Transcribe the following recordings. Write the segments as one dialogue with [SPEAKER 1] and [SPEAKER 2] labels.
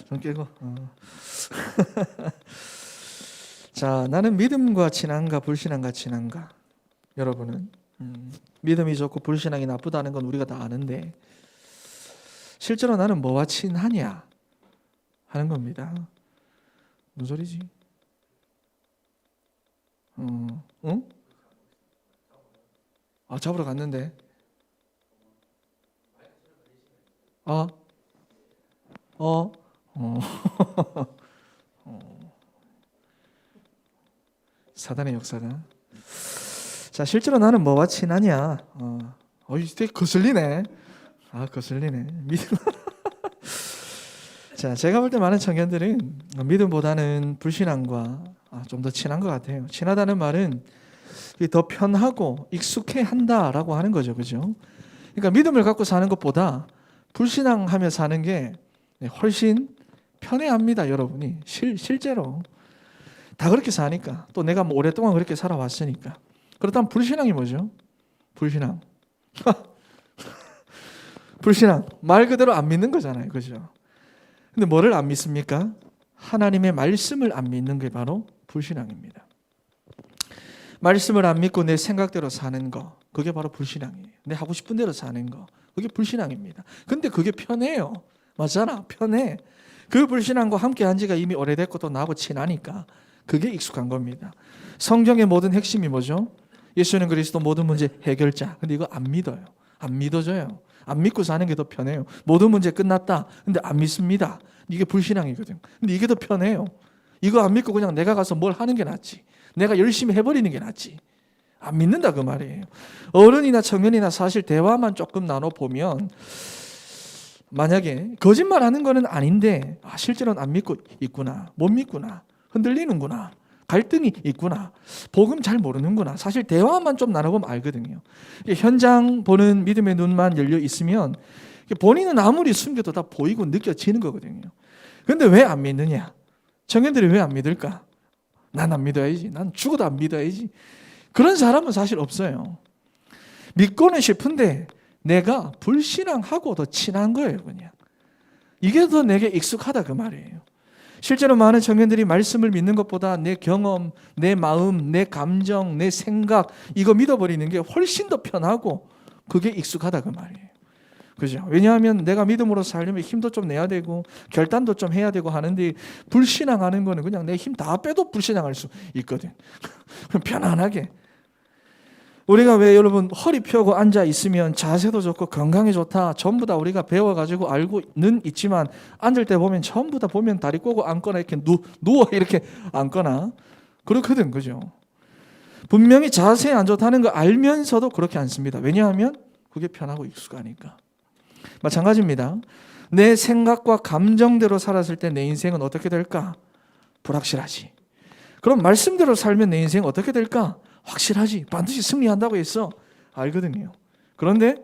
[SPEAKER 1] 손 깨고. 자, 나는 믿음과 친한가 불신앙과 친한가? 여러분은 믿음이 좋고 불신앙이 나쁘다는 건 우리가 다 아는데 실제로 나는 뭐와 친하냐 하는 겁니다. 무슨 소리지? 응? 아, 잡으러 갔는데. 아, 어, 사단의 역사다. 자, 실제로 나는 뭐와 친하냐? 되게 거슬리네. 거슬리네. 믿음. 자, 제가 볼 때 많은 청년들은 믿음보다는 불신앙과 좀 더 친한 것 같아요. 친하다는 말은 더 편하고 익숙해 한다라고 하는 거죠, 그죠? 그러니까 믿음을 갖고 사는 것보다 불신앙하며 사는 게 훨씬 편해합니다, 여러분이. 실제로 다 그렇게 사니까, 또 내가 뭐 오랫동안 그렇게 살아왔으니까. 그렇다면 불신앙이 뭐죠? 불신앙. 불신앙 말 그대로 안 믿는 거잖아요, 그죠? 근데 뭐를 안 믿습니까? 하나님의 말씀을 안 믿는 게 바로 불신앙입니다. 말씀을 안 믿고 내 생각대로 사는 거, 그게 바로 불신앙이에요. 내 하고 싶은 대로 사는 거, 그게 불신앙입니다. 근데 그게 편해요. 맞잖아, 편해. 그 불신앙과 함께 한 지가 이미 오래됐고 또 나하고 친하니까 그게 익숙한 겁니다. 성경의 모든 핵심이 뭐죠? 예수는 그리스도 모든 문제 해결자. 근데 이거 안 믿어요. 안 믿어져요. 안 믿고 사는 게 더 편해요. 모든 문제 끝났다. 근데 안 믿습니다. 이게 불신앙이거든. 근데 이게 더 편해요. 이거 안 믿고 그냥 내가 가서 뭘 하는 게 낫지. 내가 열심히 해버리는 게 낫지. 안 믿는다 그 말이에요. 어른이나 청년이나 사실 대화만 조금 나눠보면 만약에 거짓말하는 거는 아닌데 실제로는 안 믿고 있구나. 못 믿구나. 흔들리는구나. 갈등이 있구나. 복음 잘 모르는구나. 사실 대화만 좀 나눠보면 알거든요. 현장 보는 믿음의 눈만 열려 있으면 본인은 아무리 숨겨도 다 보이고 느껴지는 거거든요. 그런데 왜 안 믿느냐? 청년들이 왜 안 믿을까? 난 안 믿어야지. 난 죽어도 안 믿어야지. 그런 사람은 사실 없어요. 믿고는 싶은데 내가 불신앙하고 더 친한 거예요, 그냥. 이게 더 내게 익숙하다 그 말이에요. 실제로 많은 청년들이 말씀을 믿는 것보다 내 경험, 내 마음, 내 감정, 내 생각 이거 믿어버리는 게 훨씬 더 편하고 그게 익숙하다 그 말이에요. 그죠? 왜냐하면 내가 믿음으로 살려면 힘도 좀 내야 되고 결단도 좀 해야 되고 하는데 불신앙하는 거는 그냥 내 힘 다 빼도 불신앙할 수 있거든. 편안하게. 우리가 왜 여러분 허리 펴고 앉아 있으면 자세도 좋고 건강에 좋다 전부 다 우리가 배워가지고 알고는 있지만 앉을 때 보면 전부 다 보면 다리 꼬고 앉거나 이렇게 누워 이렇게 앉거나 그렇거든, 그죠? 분명히 자세 안 좋다는 거 알면서도 그렇게 앉습니다. 왜냐하면 그게 편하고 익숙하니까. 마찬가지입니다. 내 생각과 감정대로 살았을 때 내 인생은 어떻게 될까? 불확실하지. 그럼 말씀대로 살면 내 인생은 어떻게 될까? 확실하지. 반드시 승리한다고 했어. 알거든요. 그런데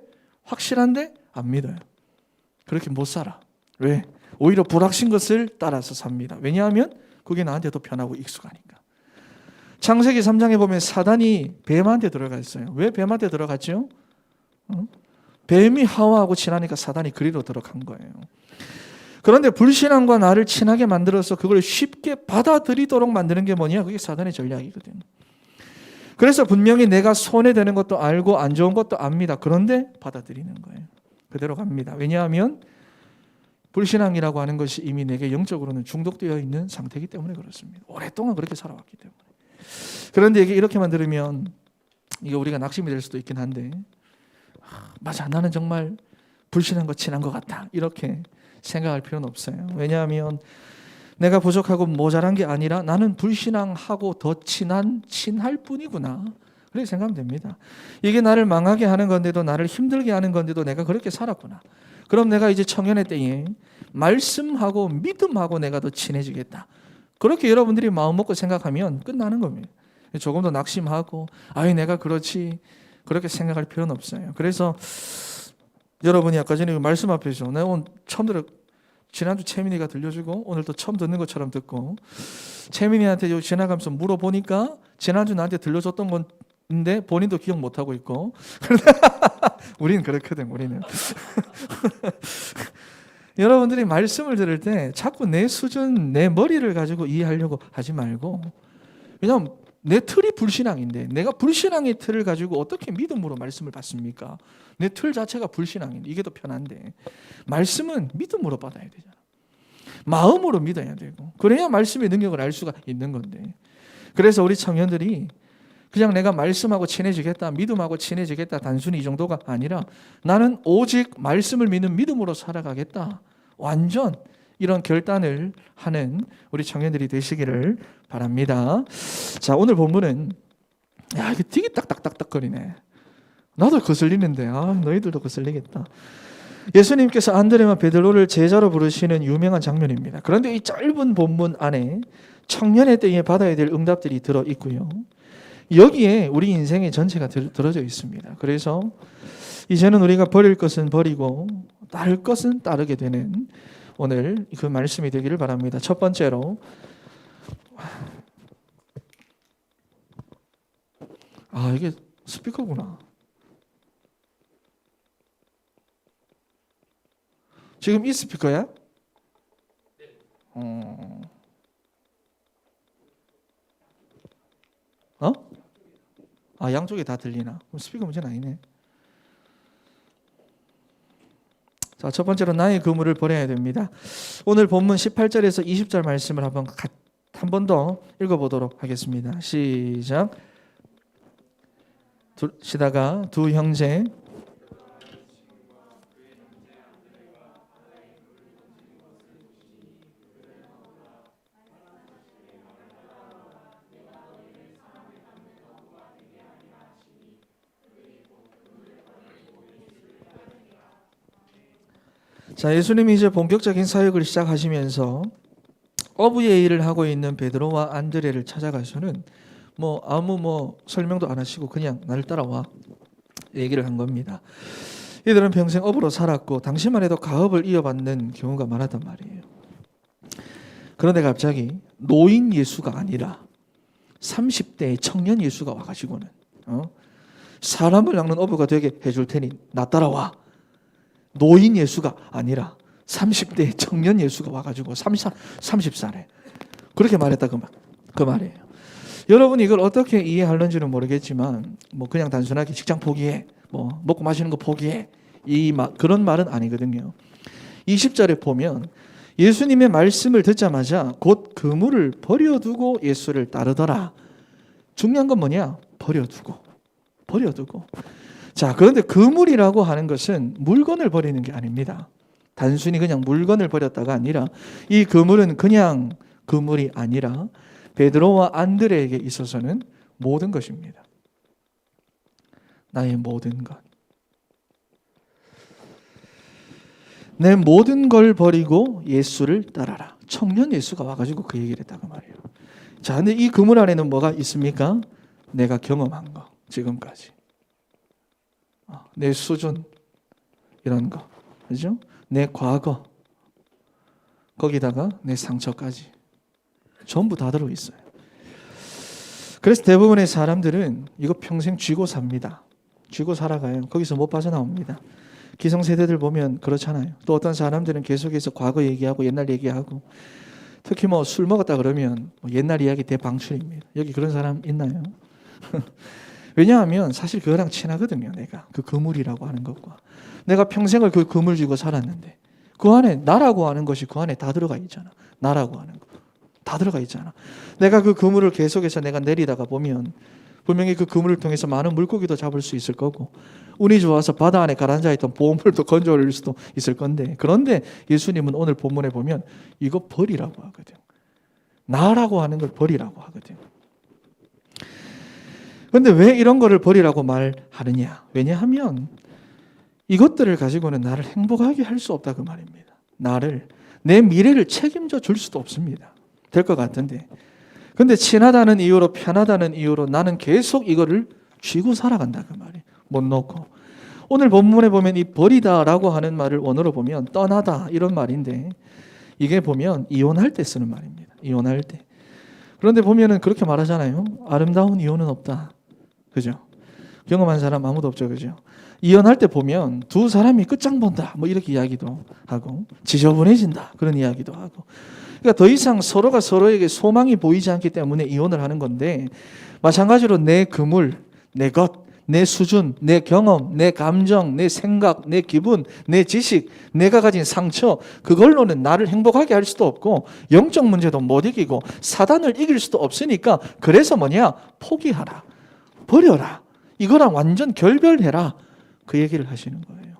[SPEAKER 1] 확실한데 안 믿어요. 그렇게 못 살아. 왜? 오히려 불확신 것을 따라서 삽니다. 왜냐하면 그게 나한테 더 편하고 익숙하니까. 창세기 3장에 보면 사단이 뱀한테 들어가 있어요. 왜 뱀한테 들어갔죠? 뱀이 하와하고 친하니까 사단이 그리로 들어간 거예요. 그런데 불신앙과 나를 친하게 만들어서 그걸 쉽게 받아들이도록 만드는 게 뭐냐? 그게 사단의 전략이거든요. 그래서 분명히 내가 손해되는 것도 알고 안 좋은 것도 압니다. 그런데 받아들이는 거예요. 그대로 갑니다. 왜냐하면 불신앙이라고 하는 것이 이미 내게 영적으로는 중독되어 있는 상태이기 때문에 그렇습니다. 오랫동안 그렇게 살아왔기 때문에. 그런데 이게 이렇게만 들으면 이게 우리가 낙심이 될 수도 있긴 한데 맞아, 나는 정말 불신앙과 친한 것 같다. 이렇게 생각할 필요는 없어요. 왜냐하면 내가 부족하고 모자란 게 아니라 나는 불신앙하고 더 친할 뿐이구나. 그렇게 생각하면 됩니다. 이게 나를 망하게 하는 건데도 나를 힘들게 하는 건데도 내가 그렇게 살았구나. 그럼 내가 이제 청년의 때에 말씀하고 믿음하고 내가 더 친해지겠다. 그렇게 여러분들이 마음 먹고 생각하면 끝나는 겁니다. 조금 더 낙심하고 내가 그렇지 그렇게 생각할 필요는 없어요. 그래서 여러분이 아까 전에 말씀 앞에서 내가 오늘 처음 지난주 채민이가 들려주고 오늘 또 처음 듣는 것처럼 듣고 채민이한테 지나가면서 물어보니까 지난주 나한테 들려줬던 건데 본인도 기억 못하고 있고 우리는 그렇거든. 우리는 여러분들이 말씀을 들을 때 자꾸 내 수준, 내 머리를 가지고 이해하려고 하지 말고, 왜냐하면 내 틀이 불신앙인데 내가 불신앙의 틀을 가지고 어떻게 믿음으로 말씀을 받습니까? 내 틀 자체가 불신앙인데 이게 더 편한데, 말씀은 믿음으로 받아야 되잖아. 마음으로 믿어야 되고, 그래야 말씀의 능력을 알 수가 있는 건데. 그래서 우리 청년들이 그냥 내가 말씀하고 친해지겠다, 믿음하고 친해지겠다, 단순히 이 정도가 아니라 나는 오직 말씀을 믿는 믿음으로 살아가겠다, 완전 이런 결단을 하는 우리 청년들이 되시기를 바랍니다. 자, 오늘 본문은 이게 되게 딱딱딱딱거리네. 나도 거슬리는데 너희들도 거슬리겠다. 예수님께서 안드레와 베드로를 제자로 부르시는 유명한 장면입니다. 그런데 이 짧은 본문 안에 청년의 때에 받아야 될 응답들이 들어 있고요. 여기에 우리 인생의 전체가 들어져 있습니다. 그래서 이제는 우리가 버릴 것은 버리고 따를 것은 따르게 되는 오늘 그 말씀이 되기를 바랍니다. 첫 번째로, 이게 스피커구나. 지금 이 스피커야? 양쪽에 다 들리나? 스피커 문제는 아니네. 자, 첫 번째로 나의 그물을 버려야 됩니다. 오늘 본문 18절에서 20절 말씀을 한 번 더 읽어보도록 하겠습니다. 시작. 시다가 두 형제 자, 예수님이 이제 본격적인 사역을 시작하시면서 어부의 일을 하고 있는 베드로와 안드레를 찾아가서는 아무 설명도 안 하시고 그냥 나를 따라와 얘기를 한 겁니다. 이들은 평생 어부로 살았고 당시만 해도 가업을 이어받는 경우가 많았단 말이에요. 그런데 갑자기 노인 예수가 아니라 30대의 청년 예수가 와가지고는 사람을 낚는 어부가 되게 해줄 테니 나 따라와. 노인 예수가 아니라 30대 청년 예수가 와가지고 30살에 그렇게 말했다 그 말이에요. 여러분이 이걸 어떻게 이해하는지는 모르겠지만 그냥 단순하게 직장 포기해, 먹고 마시는 거 포기해, 그런 말은 아니거든요. 20절에 보면 예수님의 말씀을 듣자마자 곧 그물을 버려두고 예수를 따르더라. 중요한 건 뭐냐? 버려두고. 자, 그런데 그물이라고 하는 것은 물건을 버리는 게 아닙니다. 단순히 그냥 물건을 버렸다가 아니라 이 그물은 그냥 그물이 아니라 베드로와 안드레에게 있어서는 모든 것입니다. 나의 모든 것. 내 모든 걸 버리고 예수를 따라라. 청년 예수가 와가지고 그 얘기를 했다고 말이에요. 자, 근데 이 그물 안에는 뭐가 있습니까? 내가 경험한 거, 지금까지. 내 수준, 이런 거, 그죠? 내 과거, 거기다가 내 상처까지 전부 다 들어있어요. 그래서 대부분의 사람들은 이거 평생 쥐고 삽니다. 쥐고 살아가요. 거기서 못 빠져나옵니다. 기성세대들 보면 그렇잖아요. 또 어떤 사람들은 계속해서 과거 얘기하고 옛날 얘기하고, 특히 술 먹었다 그러면 옛날 이야기 대방출입니다. 여기 그런 사람 있나요? 왜냐하면 사실 그거랑 친하거든요. 내가 그 그물이라고 하는 것과 내가 평생을 그 그물 쥐고 살았는데 그 안에 나라고 하는 것이 그 안에 다 들어가 있잖아. 나라고 하는 거 다 들어가 있잖아. 내가 그 그물을 계속해서 내가 내리다가 보면 분명히 그 그물을 통해서 많은 물고기도 잡을 수 있을 거고, 운이 좋아서 바다 안에 가라앉아 있던 보물도 건져 올릴 수도 있을 건데, 그런데 예수님은 오늘 본문에 보면 이거 버리라고 하거든. 나라고 하는 걸 버리라고 하거든. 그런데 왜 이런 거를 버리라고 말하느냐? 왜냐하면 이것들을 가지고는 나를 행복하게 할 수 없다 그 말입니다. 내 미래를 책임져 줄 수도 없습니다. 될 것 같은데. 근데 친하다는 이유로, 편하다는 이유로 나는 계속 이거를 쥐고 살아간다 그 말이에요. 못 놓고. 오늘 본문에 보면 이 버리다라고 하는 말을 원어로 보면 떠나다 이런 말인데, 이게 보면 이혼할 때 쓰는 말입니다. 이혼할 때. 그런데 보면은 그렇게 말하잖아요. 아름다운 이혼은 없다. 그죠? 경험한 사람 아무도 없죠, 그죠? 이혼할 때 보면 두 사람이 끝장 본다, 뭐 이렇게 이야기도 하고 지저분해진다 그런 이야기도 하고. 그러니까 더 이상 서로가 서로에게 소망이 보이지 않기 때문에 이혼을 하는 건데, 마찬가지로 내 그물, 내 것, 내 수준, 내 경험, 내 감정, 내 생각, 내 기분, 내 지식, 내가 가진 상처, 그걸로는 나를 행복하게 할 수도 없고 영적 문제도 못 이기고 사단을 이길 수도 없으니까, 그래서 뭐냐? 포기하라, 버려라, 이거랑 완전 결별해라, 그 얘기를 하시는 거예요.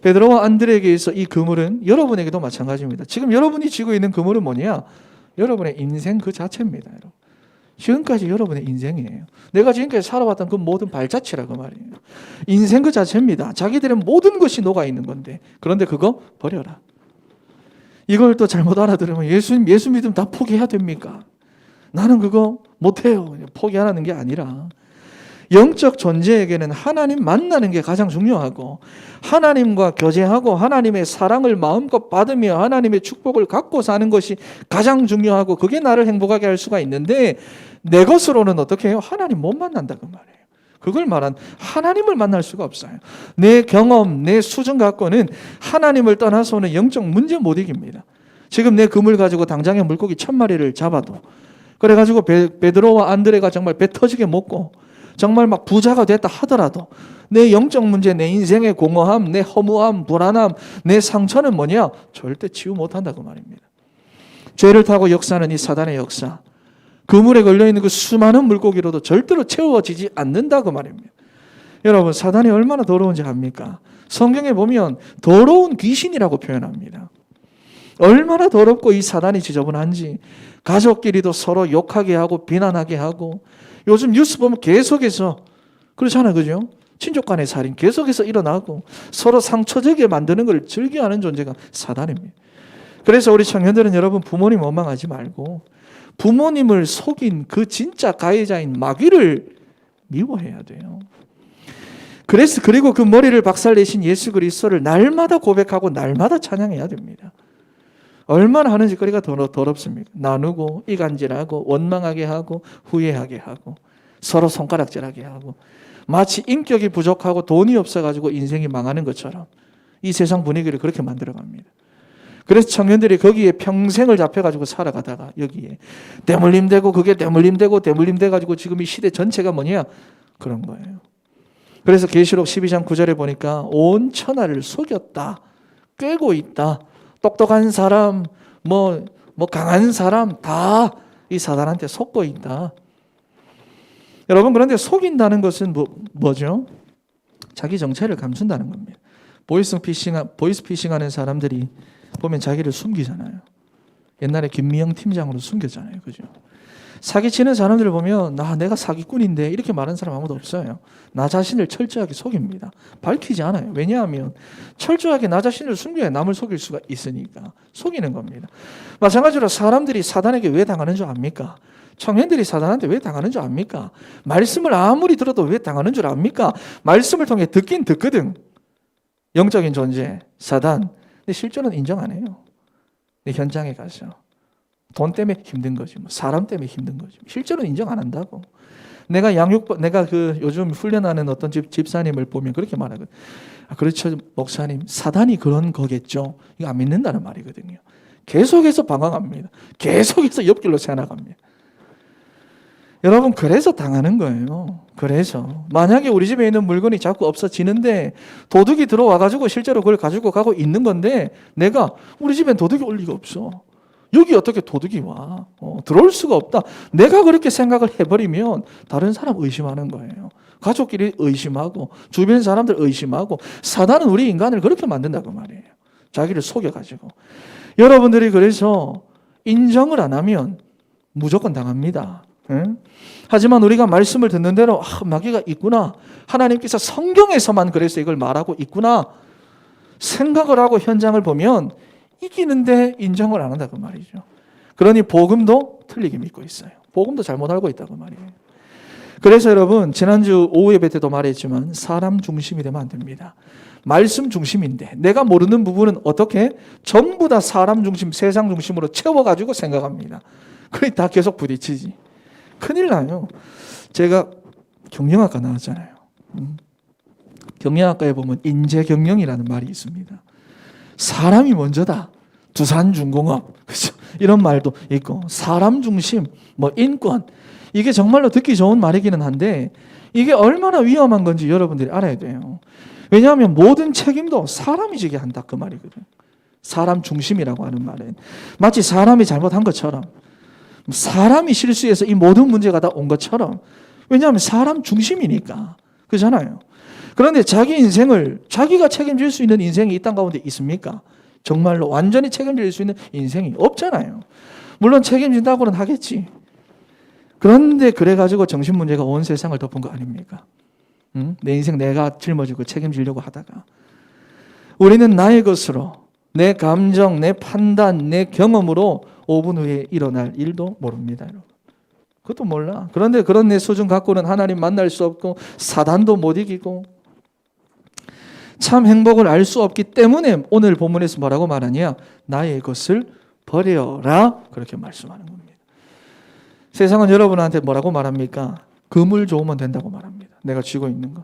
[SPEAKER 1] 베드로와 안드레에게서 이 그물은 여러분에게도 마찬가지입니다. 지금 여러분이 쥐고 있는 그물은 뭐냐? 여러분의 인생 그 자체입니다. 여러분. 지금까지 여러분의 인생이에요. 내가 지금까지 살아왔던 그 모든 발자취라고 말이에요. 인생 그 자체입니다. 자기들의 모든 것이 녹아 있는 건데, 그런데 그거 버려라. 이걸 또 잘못 알아들으면 예수 믿으면 다 포기해야 됩니까? 나는 그거 못해요. 포기하라는 게 아니라, 영적 존재에게는 하나님 만나는 게 가장 중요하고, 하나님과 교제하고 하나님의 사랑을 마음껏 받으며 하나님의 축복을 갖고 사는 것이 가장 중요하고, 그게 나를 행복하게 할 수가 있는데, 내 것으로는 어떻게 해요? 하나님 못 만난다고 말해요. 그걸 말한 하나님을 만날 수가 없어요. 내 경험, 내 수준 갖고는 하나님을 떠나서는 영적 문제 못 이깁니다. 지금 내 그물 가지고 당장에 물고기 1000마리를 잡아도, 그래가지고 베드로와 안드레가 정말 배 터지게 먹고 정말 막 부자가 됐다 하더라도, 내 영적 문제, 내 인생의 공허함, 내 허무함, 불안함, 내 상처는 뭐냐? 절대 치유 못한다고 말입니다. 죄를 타고 역사하는 이 사단의 역사, 그물에 걸려있는 그 수많은 물고기로도 절대로 채워지지 않는다고 말입니다. 여러분, 사단이 얼마나 더러운지 압니까? 성경에 보면 더러운 귀신이라고 표현합니다. 얼마나 더럽고 이 사단이 지저분한지, 가족끼리도 서로 욕하게 하고 비난하게 하고, 요즘 뉴스 보면 계속해서 그렇잖아요, 그죠? 친족 간의 살인 계속해서 일어나고 서로 상처되게 만드는 걸 즐겨하는 존재가 사단입니다. 그래서 우리 청년들은 여러분, 부모님 원망하지 말고 부모님을 속인 그 진짜 가해자인 마귀를 미워해야 돼요. 그리고 그 머리를 박살내신 예수 그리스도를 날마다 고백하고 날마다 찬양해야 됩니다. 얼마나 하는 짓거리가 더럽습니까? 나누고 이간질하고 원망하게 하고 후회하게 하고 서로 손가락질하게 하고, 마치 인격이 부족하고 돈이 없어가지고 인생이 망하는 것처럼 이 세상 분위기를 그렇게 만들어갑니다. 그래서 청년들이 거기에 평생을 잡혀가지고 살아가다가 여기에 대물림되고, 그게 대물림돼가지고 지금 이 시대 전체가 뭐냐? 그런 거예요. 그래서 계시록 12장 9절에 보니까 온 천하를 속였다, 꿰고 있다, 똑똑한 사람, 뭐 강한 사람 다 이 사단한테 속고 있다. 여러분, 그런데 속인다는 것은 뭐죠? 자기 정체를 감춘다는 겁니다. 보이스피싱 하는 사람들이 보면 자기를 숨기잖아요. 옛날에 김미영 팀장으로 숨겼잖아요, 그죠? 사기치는 사람들을 보면 내가 사기꾼인데 이렇게 말하는 사람 아무도 없어요. 나 자신을 철저하게 속입니다. 밝히지 않아요. 왜냐하면 철저하게 나 자신을 숨겨야 남을 속일 수가 있으니까 속이는 겁니다. 마찬가지로 사람들이 사단에게 왜 당하는 줄 압니까? 청년들이 사단한테 왜 당하는 줄 압니까? 말씀을 아무리 들어도 왜 당하는 줄 압니까? 말씀을 통해 듣긴 듣거든. 영적인 존재, 사단. 근데 실제로는 인정 안 해요. 현장에 가서 돈 때문에 힘든 거지, 사람 때문에 힘든 거지. 실제로는 인정 안 한다고. 내가 요즘 훈련하는 어떤 집사님을 보면 그렇게 말하거든. 그렇죠, 목사님, 사단이 그런 거겠죠. 이거 안 믿는다는 말이거든요. 계속해서 방황합니다. 계속해서 옆길로 새나갑니다. 여러분, 그래서 당하는 거예요. 그래서 만약에 우리 집에 있는 물건이 자꾸 없어지는데 도둑이 들어와가지고 실제로 그걸 가지고 가고 있는 건데, 내가 우리 집엔 도둑이 올 리가 없어. 여기 어떻게 도둑이 와? 들어올 수가 없다. 내가 그렇게 생각을 해버리면 다른 사람 의심하는 거예요. 가족끼리 의심하고 주변 사람들 의심하고, 사단은 우리 인간을 그렇게 만든다고 말이에요. 자기를 속여가지고. 여러분들이 그래서 인정을 안 하면 무조건 당합니다. 하지만 우리가 말씀을 듣는 대로 마귀가 있구나, 하나님께서 성경에서만 그래서 이걸 말하고 있구나 생각을 하고 현장을 보면 이기는데 인정을 안 한다고 말이죠. 그러니 복음도 틀리게 믿고 있어요. 복음도 잘못 알고 있다고 말이에요. 그래서 여러분, 지난주 오후 예배 때도 말했지만 사람 중심이 되면 안 됩니다. 말씀 중심인데 내가 모르는 부분은 어떻게 전부 다 사람 중심, 세상 중심으로 채워가지고 생각합니다. 그러니 다 계속 부딪히지. 큰일 나요. 제가 경영학과 나왔잖아요. 경영학과에 보면 인재경영이라는 말이 있습니다. 사람이 먼저다. 두산중공업, 그렇죠? 이런 말도 있고, 사람 중심, 뭐 인권, 이게 정말로 듣기 좋은 말이기는 한데 이게 얼마나 위험한 건지 여러분들이 알아야 돼요. 왜냐하면 모든 책임도 사람이 지게 한다 그 말이거든요. 사람 중심이라고 하는 말은 마치 사람이 잘못한 것처럼, 사람이 실수해서 이 모든 문제가 다 온 것처럼, 왜냐하면 사람 중심이니까, 그렇잖아요. 그런데 자기 인생을 자기가 책임질 수 있는 인생이 이 땅 가운데 있습니까? 정말로 완전히 책임질 수 있는 인생이 없잖아요. 물론 책임진다고는 하겠지. 그런데 그래가지고 정신문제가 온 세상을 덮은 거 아닙니까? 내 인생 내가 짊어지고 책임지려고 하다가 우리는 나의 것으로, 내 감정, 내 판단, 내 경험으로 5분 후에 일어날 일도 모릅니다. 여러분. 그것도 몰라. 그런데 그런 내 수준 갖고는 하나님 만날 수 없고 사단도 못 이기고 참 행복을 알 수 없기 때문에 오늘 본문에서 뭐라고 말하냐? 나의 것을 버려라. 그렇게 말씀하는 겁니다. 세상은 여러분한테 뭐라고 말합니까? 그물 좋으면 된다고 말합니다. 내가 쥐고 있는 거.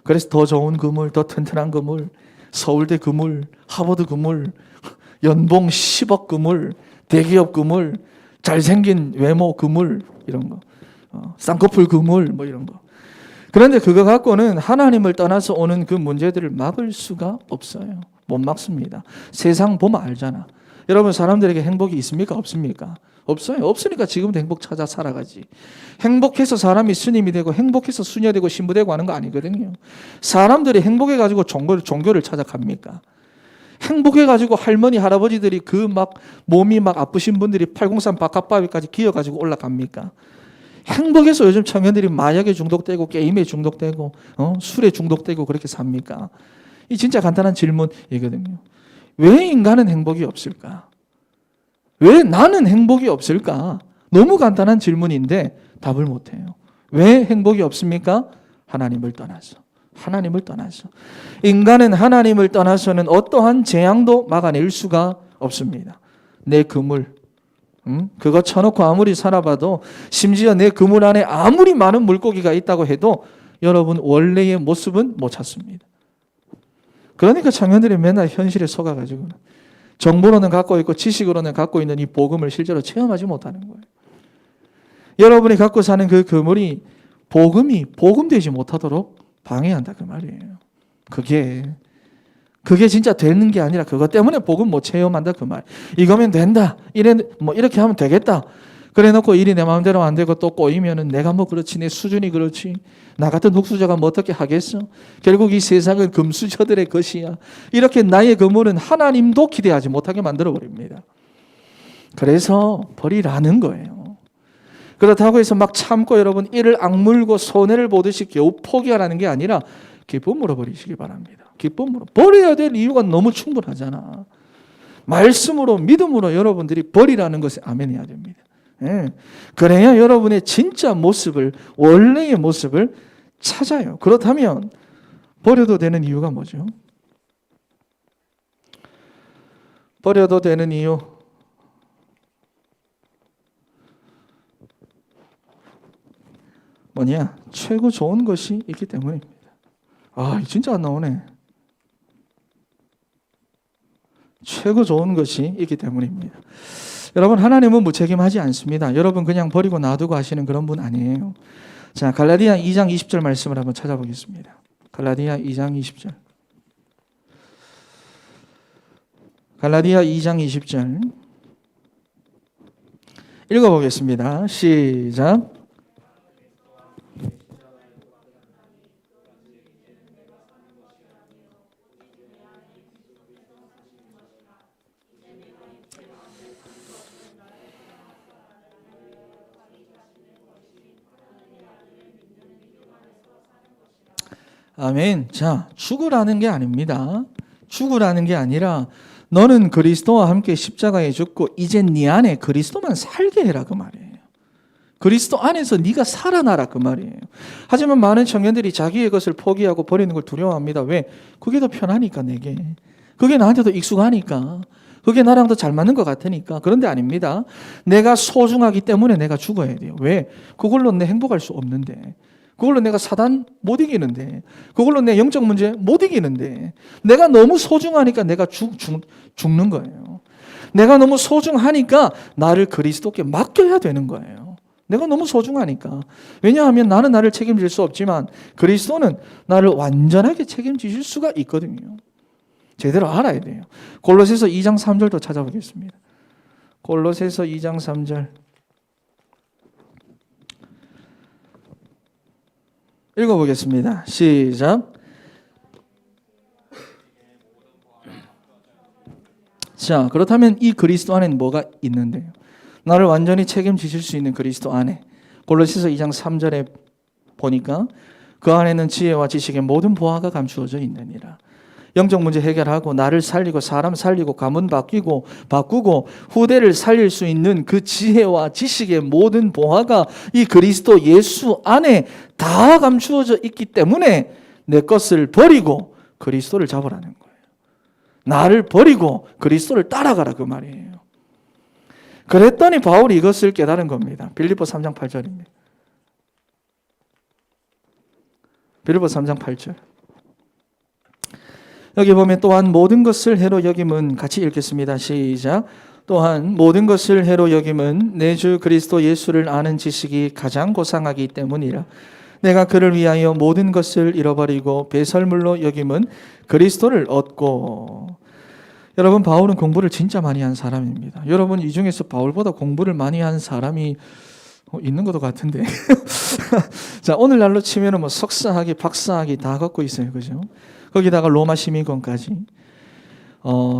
[SPEAKER 1] 그래서 더 좋은 그물, 더 튼튼한 그물, 서울대 그물, 하버드 그물, 연봉 10억 그물, 대기업 그물, 잘생긴 외모 그물, 이런 거. 쌍꺼풀 그물, 뭐 이런 거. 그런데 그거 갖고는 하나님을 떠나서 오는 그 문제들을 막을 수가 없어요. 못 막습니다. 세상 보면 알잖아. 여러분, 사람들에게 행복이 있습니까? 없습니까? 없어요. 없으니까 지금도 행복 찾아 살아가지. 행복해서 사람이 스님이 되고 행복해서 수녀 되고 신부 되고 하는 거 아니거든요. 사람들이 행복해가지고 종교를 찾아갑니까? 행복해가지고 할머니 할아버지들이 그 막 몸이 막 아프신 분들이 803 바깥바위까지 기어가지고 올라갑니까? 행복해서 요즘 청년들이 마약에 중독되고 게임에 중독되고 술에 중독되고 그렇게 삽니까? 이 진짜 간단한 질문이거든요. 왜 인간은 행복이 없을까? 왜 나는 행복이 없을까? 너무 간단한 질문인데 답을 못해요. 왜 행복이 없습니까? 하나님을 떠나서. 하나님을 떠나서. 인간은 하나님을 떠나서는 어떠한 재앙도 막아낼 수가 없습니다. 내 그물, 그거 쳐놓고 아무리 살아봐도, 심지어 내 그물 안에 아무리 많은 물고기가 있다고 해도 여러분 원래의 모습은 못 찾습니다. 그러니까 청년들이 맨날 현실에 속아가지고 정보로는 갖고 있고 지식으로는 갖고 있는 이 복음을 실제로 체험하지 못하는 거예요. 여러분이 갖고 사는 그 그물이 복음이 복음되지 못하도록 방해한다 그 말이에요. 그게 진짜 되는 게 아니라 그것 때문에 복음 못 체험한다 그 말. 이거면 된다. 이렇게 하면 되겠다. 그래 놓고 일이 내 마음대로 안 되고 또 꼬이면은 내가 뭐 그렇지, 내 수준이 그렇지, 나 같은 흙수저가 뭐 어떻게 하겠어? 결국 이 세상은 금수저들의 것이야. 이렇게 나의 그물은 하나님도 기대하지 못하게 만들어 버립니다. 그래서 버리라는 거예요. 그렇다고 해서 막 참고 여러분 이를 악물고 손해를 보듯이 겨우 포기하라는 게 아니라 기쁨으로 버리시기 바랍니다. 기쁨으로. 버려야 될 이유가 너무 충분하잖아. 말씀으로, 믿음으로 여러분들이 버리라는 것에 아멘 해야 됩니다. 예. 그래야 여러분의 진짜 모습을, 원래의 모습을 찾아요. 그렇다면 버려도 되는 이유가 뭐죠? 버려도 되는 이유. 뭐냐? 최고 좋은 것이 있기 때문입니다. 진짜 안 나오네. 최고 좋은 것이 있기 때문입니다. 여러분, 하나님은 무책임하지 않습니다. 여러분 그냥 버리고 놔두고 하시는 그런 분 아니에요. 자, 갈라디아 2장 20절 말씀을 한번 찾아보겠습니다. 갈라디아 2장 20절. 갈라디아 2장 20절. 읽어보겠습니다. 시작. 아멘. 자, 죽으라는 게 아닙니다. 죽으라는 게 아니라 너는 그리스도와 함께 십자가에 죽고 이제 네 안에 그리스도만 살게 해라 그 말이에요. 그리스도 안에서 네가 살아나라 그 말이에요. 하지만 많은 청년들이 자기의 것을 포기하고 버리는 걸 두려워합니다. 왜? 그게 더 편하니까 내게. 그게 나한테 더 익숙하니까. 그게 나랑 더 잘 맞는 것 같으니까. 그런데 아닙니다. 내가 소중하기 때문에 내가 죽어야 돼요. 왜? 그걸로 내 행복할 수 없는데. 그걸로 내가 사단 못 이기는데, 그걸로 내 영적 문제 못 이기는데, 내가 너무 소중하니까 내가 죽는 거예요. 내가 너무 소중하니까 나를 그리스도께 맡겨야 되는 거예요. 내가 너무 소중하니까. 왜냐하면 나는 나를 책임질 수 없지만 그리스도는 나를 완전하게 책임지실 수가 있거든요. 제대로 알아야 돼요. 골로새서 2장 3절도 찾아보겠습니다. 골로새서 2장 3절 읽어보겠습니다. 시작. 자, 그렇다면 이 그리스도 안에는 뭐가 있는데요? 나를 완전히 책임지실 수 있는 그리스도 안에, 골로새서 2장 3절에 보니까 그 안에는 지혜와 지식의 모든 보화가 감추어져 있느니라. 영적 문제 해결하고 나를 살리고 사람 살리고 가문 바꾸고 후대를 살릴 수 있는 그 지혜와 지식의 모든 보화가 이 그리스도 예수 안에 다 감추어져 있기 때문에 내 것을 버리고 그리스도를 잡으라는 거예요. 나를 버리고 그리스도를 따라가라 그 말이에요. 그랬더니 바울이 이것을 깨달은 겁니다. 빌립보 3장 8절입니다. 빌립보 3장 8절. 여기 보면 또한 모든 것을 해로 여김은, 같이 읽겠습니다. 시작. 또한 모든 것을 해로 여김은 내 주 그리스도 예수를 아는 지식이 가장 고상하기 때문이라. 내가 그를 위하여 모든 것을 잃어버리고 배설물로 여김은 그리스도를 얻고. 여러분, 바울은 공부를 진짜 많이 한 사람입니다. 여러분, 이 중에서 바울보다 공부를 많이 한 사람이 있는 것도 같은데. 자, 오늘날로 치면은 뭐 석사학위, 박사학위 다 갖고 있어요. 그죠? 거기다가 로마 시민권까지.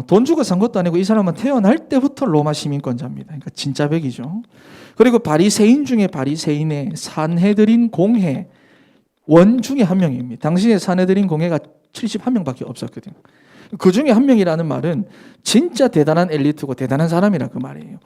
[SPEAKER 1] 돈 주고 산 것도 아니고 이 사람은 태어날 때부터 로마 시민권자입니다. 그러니까 진짜 백이죠. 그리고 바리새인 중에 바리새인의 산헤드린 공회 원 중에 한 명입니다. 당시에 산헤드린 공회가 71명밖에 없었거든요. 그 중에 한 명이라는 말은 진짜 대단한 엘리트고 대단한 사람이라 그 말이에요.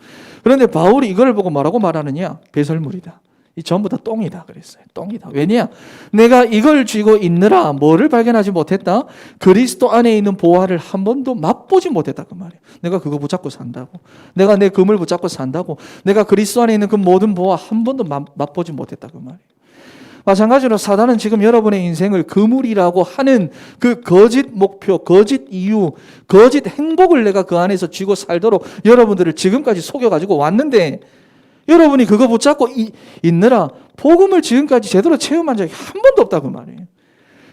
[SPEAKER 1] 그런데 바울이 이걸 보고 뭐라고 말하느냐? 배설물이다. 이 전부 다 똥이다 그랬어요. 똥이다. 왜냐? 내가 이걸 쥐고 있느라 뭐를 발견하지 못했다? 그리스도 안에 있는 보화를 한 번도 맛보지 못했다 그 말이에요. 내가 그거 붙잡고 산다고. 내가 내 금을 붙잡고 산다고. 내가 그리스도 안에 있는 그 모든 보화 한 번도 맛보지 못했다 그 말이에요. 마찬가지로 사단은 지금 여러분의 인생을 그물이라고 하는 그 거짓 목표, 거짓 이유, 거짓 행복을 내가 그 안에서 쥐고 살도록 여러분들을 지금까지 속여가지고 왔는데, 여러분이 그거 붙잡고 있느라 복음을 지금까지 제대로 체험한 적이 한 번도 없다 그 말이에요.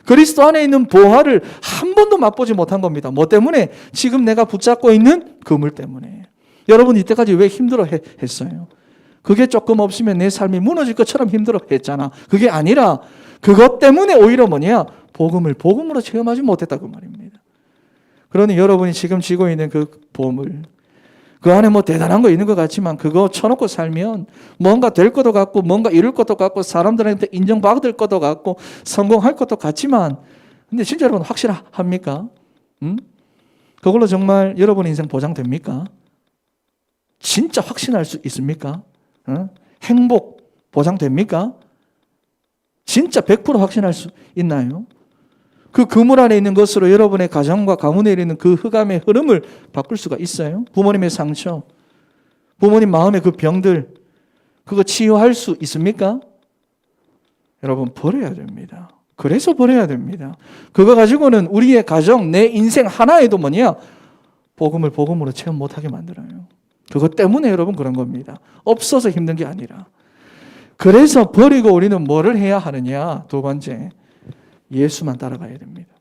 [SPEAKER 1] 그리스도 안에 있는 보화를 한 번도 맛보지 못한 겁니다. 뭐 때문에? 지금 내가 붙잡고 있는 그물 때문에. 여러분 이때까지 왜 힘들어 했어요? 그게 조금 없으면 내 삶이 무너질 것처럼 힘들어 했잖아. 그게 아니라 그것 때문에 오히려 뭐냐? 복음으로 체험하지 못했다 그 말입니다. 그러니 여러분이 지금 쥐고 있는 그 보물, 그 안에 뭐 대단한 거 있는 것 같지만 그거 쳐놓고 살면 뭔가 될 것도 같고 뭔가 이룰 것도 같고 사람들한테 인정받을 것도 같고 성공할 것도 같지만, 근데 진짜 여러분 확실합니까? 그걸로 정말 여러분 인생 보장됩니까? 진짜 확신할 수 있습니까? 행복 보장됩니까? 진짜 100% 확신할 수 있나요? 그 그물 안에 있는 것으로 여러분의 가정과 가문에 있는 그 흑암의 흐름을 바꿀 수가 있어요? 부모님의 상처, 부모님 마음의 그 병들, 그거 치유할 수 있습니까? 여러분 버려야 됩니다. 그래서 버려야 됩니다. 그거 가지고는 우리의 가정, 내 인생 하나에도 뭐냐? 복음으로 체험 못하게 만들어요. 그것 때문에 여러분 그런 겁니다. 없어서 힘든 게 아니라. 그래서 버리고 우리는 뭐를 해야 하느냐? 두 번째, 예수만 따라가야 됩니다.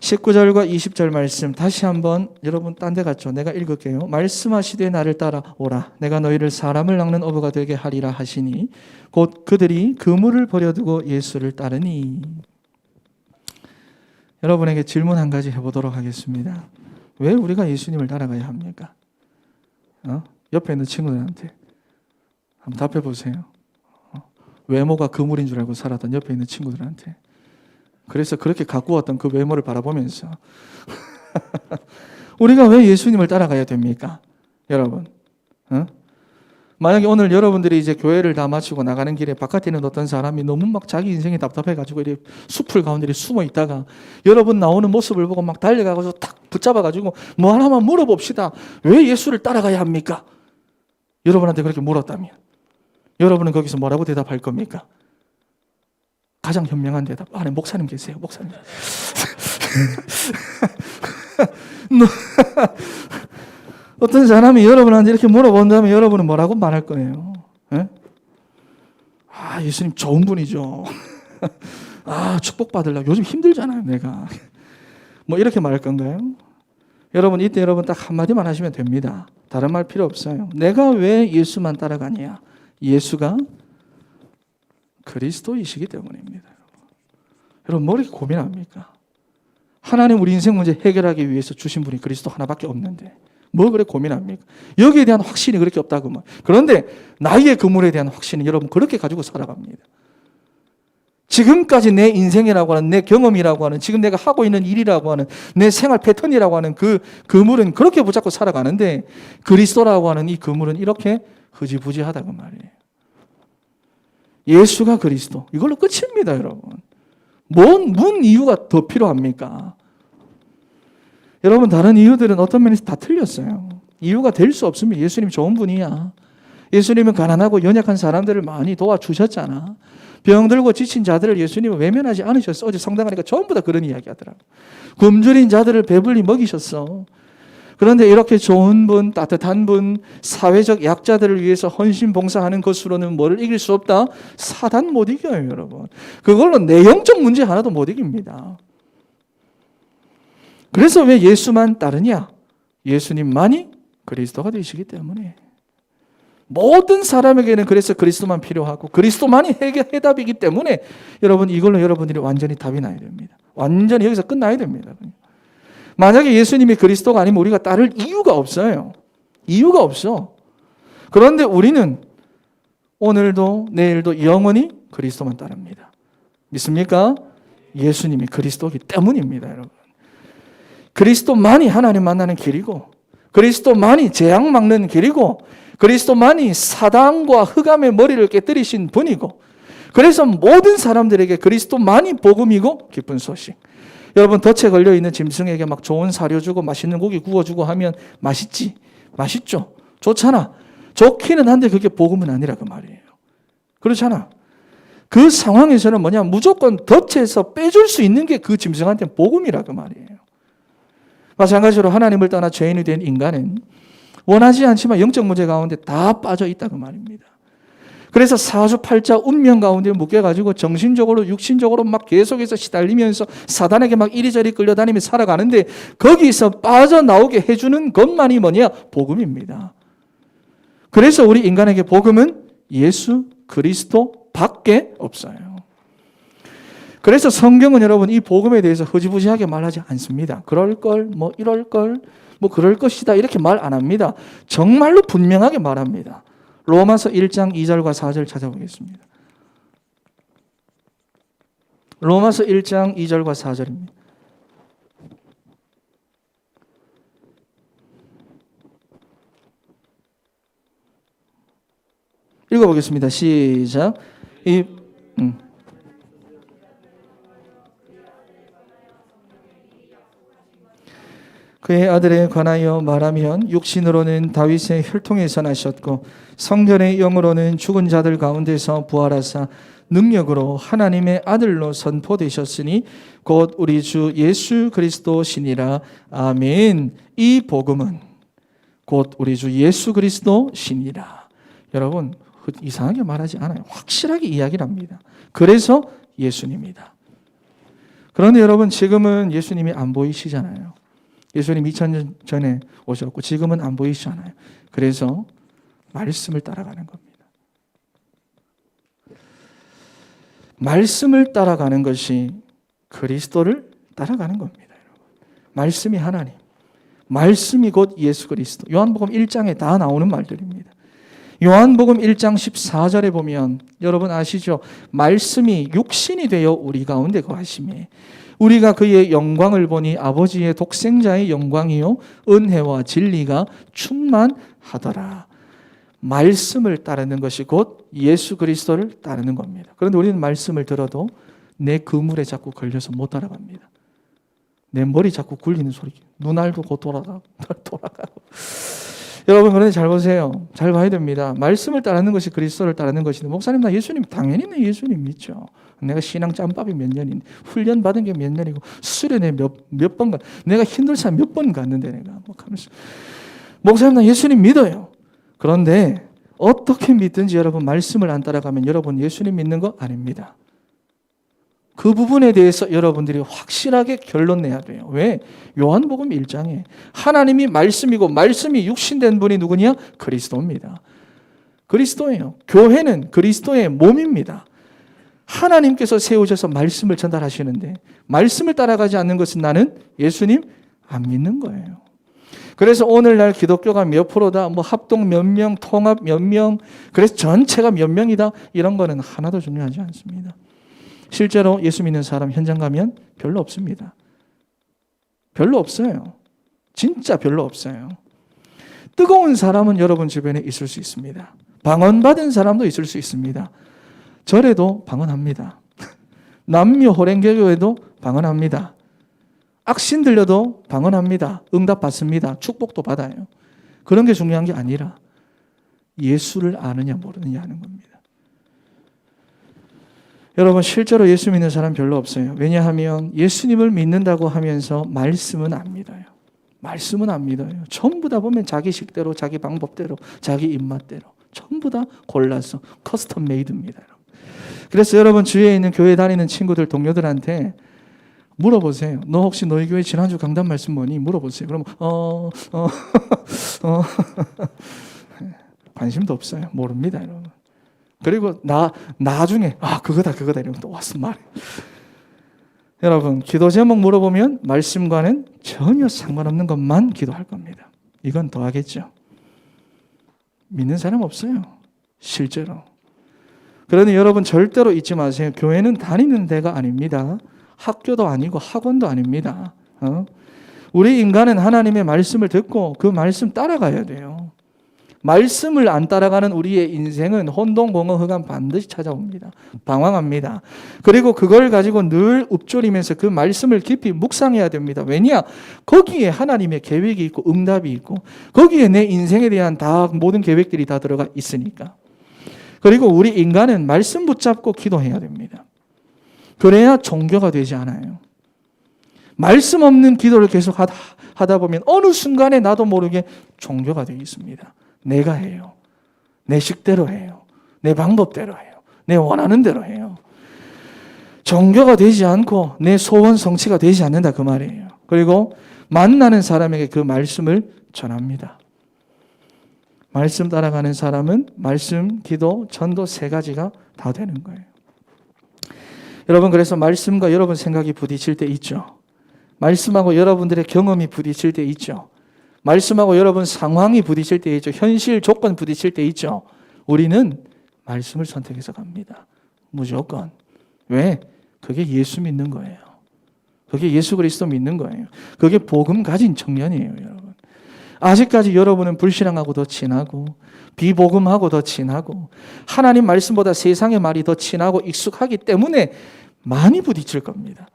[SPEAKER 1] (19절과 20절) 말씀 다시 한번, 여러분 딴 데 갔죠? 내가 읽을게요. 말씀하시되 나를 따라오라. 내가 너희를 사람을 낚는 어부가 되게 하리라 하시니 곧 그들이 그물을 버려두고 예수를 따르니. 여러분에게 질문 한 가지 해보도록 하겠습니다. 왜 우리가 예수님을 따라가야 합니까? 옆에 있는 친구들한테 한번 답해 보세요. 외모가 그물인 줄 알고 살았던 옆에 있는 친구들한테. 그래서 그렇게 가꾸었던 그 외모를 바라보면서 우리가 왜 예수님을 따라가야 됩니까? 여러분, 만약에 오늘 여러분들이 이제 교회를 다 마치고 나가는 길에 바깥에 있는 어떤 사람이 너무 막 자기 인생이 답답해가지고 이렇게 숲을 가운데 숨어 있다가 여러분 나오는 모습을 보고 막 달려가서 탁 붙잡아가지고 뭐 하나만 물어봅시다. 왜 예수를 따라가야 합니까? 여러분한테 그렇게 물었다면 여러분은 거기서 뭐라고 대답할 겁니까? 가장 현명한 대답. 안에 목사님 계세요. 목사님. 어떤 사람이 여러분한테 이렇게 물어본다면 여러분은 뭐라고 말할 거예요? 예? 아, 예수님 좋은 분이죠. 아, 축복받으려고 요즘 힘들잖아요, 내가. 뭐 이렇게 말할 건가요? 여러분, 이때 여러분 딱 한마디만 하시면 됩니다. 다른 말 필요 없어요. 내가 왜 예수만 따라가냐? 예수가 그리스도이시기 때문입니다. 여러분, 뭐 이렇게 고민합니까? 하나님 우리 인생 문제 해결하기 위해서 주신 분이 그리스도 하나밖에 없는데 뭐 그래 고민합니까? 여기에 대한 확신이 그렇게 없다고 말. 그런데 나의 그물에 대한 확신은 여러분 그렇게 가지고 살아갑니다. 지금까지 내 인생이라고 하는 내 경험이라고 하는 지금 내가 하고 있는 일이라고 하는 내 생활 패턴이라고 하는 그 그물은 그렇게 붙잡고 살아가는데 그리스도라고 하는 이 그물은 이렇게 흐지부지하다고 말이에요. 예수가 그리스도. 이걸로 끝입니다, 여러분. 뭔 이유가 더 필요합니까? 여러분, 다른 이유들은 어떤 면에서 다 틀렸어요. 이유가 될 수 없으면 예수님 좋은 분이야. 예수님은 가난하고 연약한 사람들을 많이 도와주셨잖아. 병들고 지친 자들을 예수님은 외면하지 않으셨어. 어제 성당하니까 전부 다 그런 이야기 하더라고. 굶주린 자들을 배불리 먹이셨어. 그런데 이렇게 좋은 분, 따뜻한 분, 사회적 약자들을 위해서 헌신 봉사하는 것으로는 뭐를 이길 수 없다? 사단 못 이겨요, 여러분. 그걸로 내 영적 문제 하나도 못 이깁니다. 그래서 왜 예수만 따르냐? 예수님만이 그리스도가 되시기 때문에. 모든 사람에게는 그래서 그리스도만 필요하고 그리스도만이 해답이기 때문에 여러분 이걸로 여러분들이 완전히 답이 나야 됩니다. 완전히 여기서 끝나야 됩니다. 만약에 예수님이 그리스도가 아니면 우리가 따를 이유가 없어요. 이유가 없어. 그런데 우리는 오늘도 내일도 영원히 그리스도만 따릅니다. 믿습니까? 예수님이 그리스도이기 때문입니다, 여러분. 그리스도만이 하나님 만나는 길이고 그리스도만이 재앙 막는 길이고 그리스도만이 사단과 흑암의 머리를 깨뜨리신 분이고 그래서 모든 사람들에게 그리스도만이 복음이고 기쁜 소식. 여러분 덫에 걸려있는 짐승에게 막 좋은 사료 주고 맛있는 고기 구워주고 하면 맛있지? 맛있죠? 좋잖아. 좋기는 한데 그게 복음은 아니라 그 말이에요. 그렇잖아. 그 상황에서는 뭐냐 무조건 덫에서 빼줄 수 있는 게 그 짐승한테는 복음이라 그 말이에요. 마찬가지로 하나님을 떠나 죄인이 된 인간은 원하지 않지만 영적 문제 가운데 다 빠져 있다 그 말입니다. 그래서 사주팔자 운명 가운데 묶여가지고 정신적으로 육신적으로 막 계속해서 시달리면서 사단에게 막 이리저리 끌려다니며 살아가는데 거기서 빠져나오게 해주는 것만이 뭐냐? 복음입니다. 그래서 우리 인간에게 복음은 예수 그리스도밖에 없어요. 그래서 성경은 여러분 이 복음에 대해서 흐지부지하게 말하지 않습니다. 그럴걸, 뭐 이럴걸, 뭐 그럴 것이다 이렇게 말 안 합니다. 정말로 분명하게 말합니다. 로마서 1장 2절과 4절 찾아보겠습니다. 로마서 1장 2절과 4절입니다. 읽어보겠습니다. 시작. 그의 아들에 관하여 말하면 육신으로는 다윗의 혈통에서 나셨고 성결의 영으로는 죽은 자들 가운데서 부활하사 능력으로 하나님의 아들로 선포되셨으니 곧 우리 주 예수 그리스도시니라. 아멘. 이 복음은 곧 우리 주 예수 그리스도시니라. 여러분 이상하게 말하지 않아요. 확실하게 이야기를 합니다. 그래서 예수님이다. 그런데 여러분 지금은 예수님이 안 보이시잖아요. 예수님 2000년 전에 오셨고 지금은 안 보이시잖아요. 그래서 말씀을 따라가는 겁니다. 말씀을 따라가는 것이 그리스도를 따라가는 겁니다. 여러분. 말씀이 하나님, 말씀이 곧 예수 그리스도. 요한복음 1장에 다 나오는 말들입니다. 요한복음 1장 14절에 보면 여러분 아시죠? 말씀이 육신이 되어 우리 가운데 거하심에 우리가 그의 영광을 보니 아버지의 독생자의 영광이요 은혜와 진리가 충만하더라. 말씀을 따르는 것이 곧 예수 그리스도를 따르는 겁니다. 그런데 우리는 말씀을 들어도 내 그물에 자꾸 걸려서 못 따라갑니다. 내 머리 자꾸 굴리는 소리, 눈알도 곧 돌아가고. 여러분, 그런데 잘 보세요. 잘 봐야 됩니다. 말씀을 따르는 것이 그리스도를 따르는 것인데, 목사님 나 예수님, 당연히 나 예수님 믿죠. 내가 신앙 짬밥이 몇 년인데, 훈련 받은 게 몇 년이고, 수련회 몇 번 가, 내가 힘들사 몇 번 갔는데 내가 뭐 하면서, 목사님 나 예수님 믿어요. 그런데 어떻게 믿든지 여러분 말씀을 안 따라가면 여러분 예수님 믿는 거 아닙니다. 그 부분에 대해서 여러분들이 확실하게 결론 내야 돼요. 왜? 요한복음 1장에 하나님이 말씀이고 말씀이 육신된 분이 누구냐? 그리스도입니다. 그리스도예요. 교회는 그리스도의 몸입니다. 하나님께서 세우셔서 말씀을 전달하시는데 말씀을 따라가지 않는 것은 나는 예수님 안 믿는 거예요. 그래서 오늘날 기독교가 몇 프로다, 뭐 합동 몇 명, 통합 몇 명, 그래서 전체가 몇 명이다, 이런 거는 하나도 중요하지 않습니다. 실제로 예수 믿는 사람 현장 가면 별로 없습니다. 별로 없어요. 진짜 별로 없어요. 뜨거운 사람은 여러분 주변에 있을 수 있습니다. 방언받은 사람도 있을 수 있습니다. 절에도 방언합니다. 남녀 호랭개교에도 방언합니다. 악신 들려도 방언합니다. 응답 받습니다. 축복도 받아요. 그런 게 중요한 게 아니라 예수를 아느냐 모르느냐 하는 겁니다. 여러분 실제로 예수 믿는 사람 별로 없어요. 왜냐하면 예수님을 믿는다고 하면서 말씀은 안 믿어요. 말씀은 안 믿어요. 전부 다 보면 자기 식대로, 자기 방법대로, 자기 입맛대로 전부 다 골라서 커스텀 메이드입니다. 그래서 여러분 주위에 있는 교회 다니는 친구들, 동료들한테 물어보세요. 너 혹시 너희 교회 지난주 강단 말씀 뭐니? 물어보세요. 그러면 관심도 없어요. 모릅니다, 여러분. 그리고 나중에 그거다 이러면 또 와서 말해. 여러분 기도 제목 물어보면 말씀과는 전혀 상관없는 것만 기도할 겁니다. 이건 더 하겠죠. 믿는 사람 없어요. 실제로. 그러니 여러분 절대로 잊지 마세요. 교회는 다니는 데가 아닙니다. 학교도 아니고 학원도 아닙니다. 우리 인간은 하나님의 말씀을 듣고 그 말씀 따라가야 돼요. 말씀을 안 따라가는 우리의 인생은 혼돈공허흑암 반드시 찾아옵니다. 방황합니다. 그리고 그걸 가지고 늘 읊조리면서 그 말씀을 깊이 묵상해야 됩니다. 왜냐? 거기에 하나님의 계획이 있고 응답이 있고 거기에 내 인생에 대한 모든 계획들이 다 들어가 있으니까. 그리고 우리 인간은 말씀 붙잡고 기도해야 됩니다. 그래야 종교가 되지 않아요. 말씀 없는 기도를 계속 하다 보면 어느 순간에 나도 모르게 종교가 되어 있습니다. 내가 해요. 내 식대로 해요. 내 방법대로 해요. 내 원하는 대로 해요. 종교가 되지 않고 내 소원 성취가 되지 않는다 그 말이에요. 그리고 만나는 사람에게 그 말씀을 전합니다. 말씀 따라가는 사람은 말씀, 기도, 전도 세 가지가 다 되는 거예요. 여러분 그래서 말씀과 여러분 생각이 부딪힐 때 있죠. 말씀하고 여러분들의 경험이 부딪힐 때 있죠. 말씀하고 여러분 상황이 부딪힐 때 있죠. 현실 조건 부딪힐 때 있죠. 우리는 말씀을 선택해서 갑니다. 무조건. 왜? 그게 예수 믿는 거예요. 그게 예수 그리스도 믿는 거예요. 그게 복음 가진 청년이에요, 여러분. 아직까지 여러분은 불신앙하고 더 친하고 비복음하고 더 친하고 하나님 말씀보다 세상의 말이 더 친하고 익숙하기 때문에 많이 부딪힐 겁니다.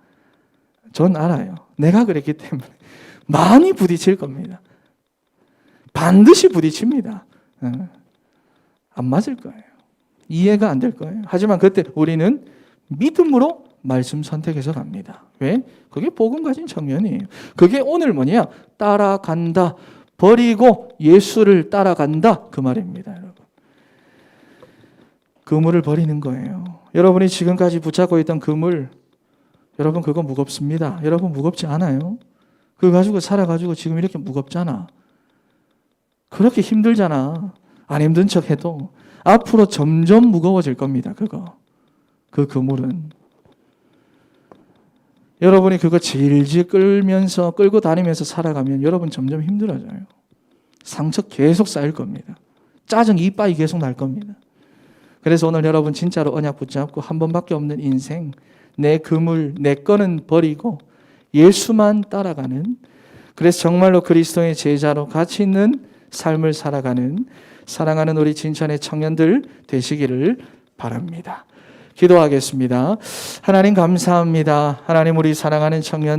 [SPEAKER 1] 전 알아요. 내가 그랬기 때문에 많이 부딪힐 겁니다. 반드시 부딪힙니다. 안 맞을 거예요. 이해가 안 될 거예요. 하지만 그때 우리는 믿음으로 말씀 선택해서 갑니다. 왜? 그게 복음 가진 청년이에요. 그게 오늘 뭐냐? 따라간다. 버리고 예수를 따라간다. 그 말입니다, 여러분. 그물을 버리는 거예요. 여러분이 지금까지 붙잡고 있던 그물, 여러분 그거 무겁습니다. 여러분 무겁지 않아요? 그거 가지고 살아가지고 지금 이렇게 무겁잖아. 그렇게 힘들잖아. 안 힘든 척 해도 앞으로 점점 무거워질 겁니다. 그 그물은. 여러분이 그거 질질 끌고 다니면서 살아가면 여러분 점점 힘들어져요. 상처 계속 쌓일 겁니다. 짜증 이빠이 계속 날 겁니다. 그래서 오늘 여러분 진짜로 언약 붙잡고 한 번밖에 없는 인생, 내 그물, 내 거는 버리고 예수만 따라가는, 그래서 정말로 그리스도의 제자로 가치 있는 삶을 살아가는 사랑하는 우리 진천의 청년들 되시기를 바랍니다. 기도하겠습니다. 하나님 감사합니다. 하나님, 우리 사랑하는 청년